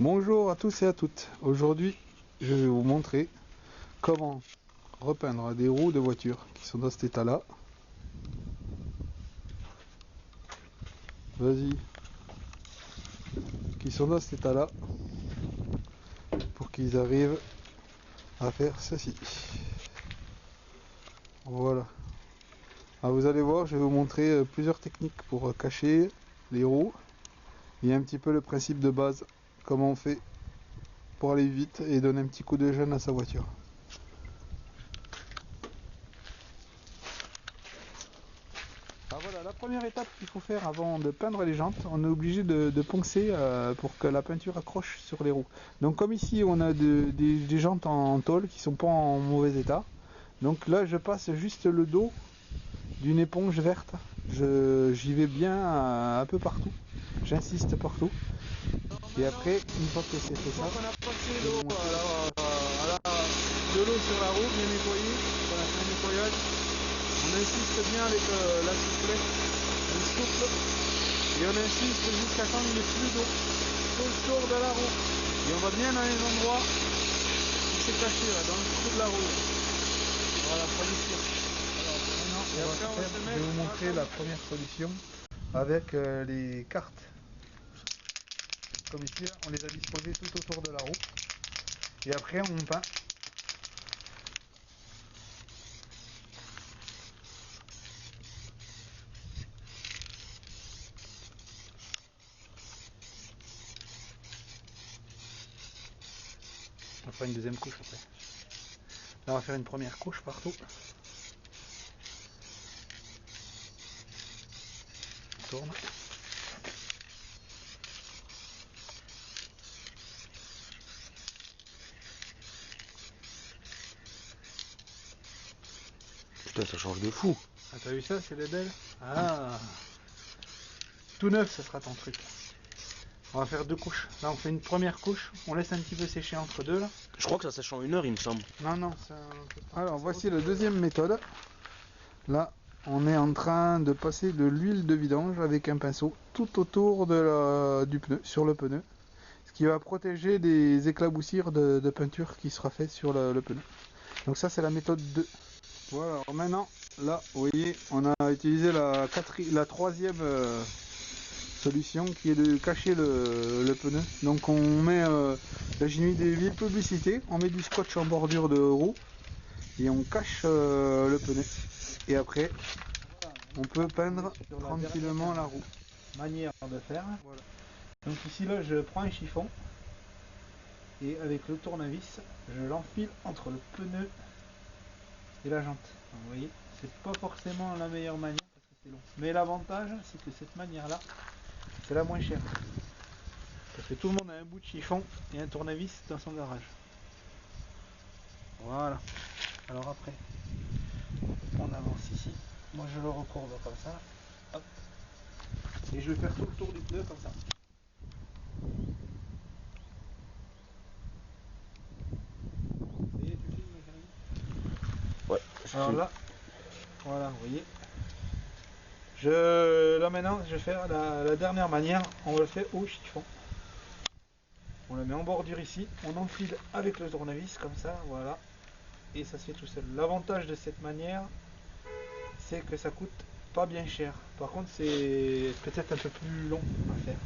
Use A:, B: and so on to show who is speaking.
A: Bonjour à tous et à toutes. Aujourd'hui, je vais vous montrer comment repeindre des roues de voiture qui sont dans cet état-là. Vas-y. Qui sont dans cet état-là pour qu'ils arrivent à faire ceci. Voilà. Alors vous allez voir, je vais vous montrer plusieurs techniques pour cacher les roues et un petit peu le principe de base, comment on fait pour aller vite et donner un petit coup de jeune à sa voiture. Alors voilà, la première étape qu'il faut faire avant de peindre les jantes, on est obligé de poncer pour que la peinture accroche sur les roues. Donc comme ici on a des jantes en tôle qui sont pas en mauvais état, donc là je passe juste le dos d'une éponge verte, j'y vais bien un peu partout, j'insiste partout, et après une fois que c'est fait ça, on a passé l'eau de l'eau sur la roue, bien nettoyée, on a fait un nettoyage. On insiste bien avec la soufflette, on souffle et on insiste jusqu'à quand il n'y ait plus d'eau autour de la roue. Et on va bien dans les endroits où c'est caché, là, dans le trou de la roue. Voilà, solution. Et après, je vais vous montrer la première solution avec les cartes. Comme ici, là, on les a disposées tout autour de la roue. Et après, on peint. On fera une deuxième couche après. Là on va faire une première couche partout. On tourne.
B: Putain, ça change de fou.
A: Ah, t'as vu ça, c'est les belles. Ah, tout neuf, ça sera ton truc. On va faire deux couches. Là on fait une première couche, on laisse un petit peu sécher entre deux là.
B: Je crois que ça sèche en 1 heure, il me semble.
A: Non, c'est un peu de temps. Alors voici la deuxième méthode. Là, on est en train de passer de l'huile de vidange avec un pinceau tout autour du pneu, sur le pneu. Ce qui va protéger des éclaboussures de peinture qui sera fait sur le pneu. Donc ça c'est la méthode 2. Voilà, alors maintenant, là, vous voyez, on a utilisé la troisième solution qui est de cacher le pneu. Donc on met, là j'ai mis des vieilles publicités, on met du scotch en bordure de roue et on cache le pneu. Et après, on peut peindre tranquillement la roue. Manière de faire. Voilà. Donc ici là, je prends un chiffon et avec le tournevis, je l'enfile entre le pneu et la jante. Donc, vous voyez, c'est pas forcément la meilleure manière parce que c'est long. Mais l'avantage, c'est que cette manière-là, c'est la moins chère. Parce que tout le monde a un bout de chiffon et un tournevis dans son garage. Voilà. Alors après, on avance ici. Moi je le recourbe comme ça. Hop. Et je vais faire tout le tour du pneu comme ça. Ça y est, tu filmes, Jérémy ?
B: Ouais.
A: Alors là, voilà, vous voyez. Là maintenant, je vais faire la dernière manière. On le fait au chiffon. On le met en bordure ici. On enfile avec le tournevis comme ça, voilà. Et ça se fait tout seul. L'avantage de cette manière, c'est que ça coûte pas bien cher. Par contre, c'est peut-être un peu plus long à faire.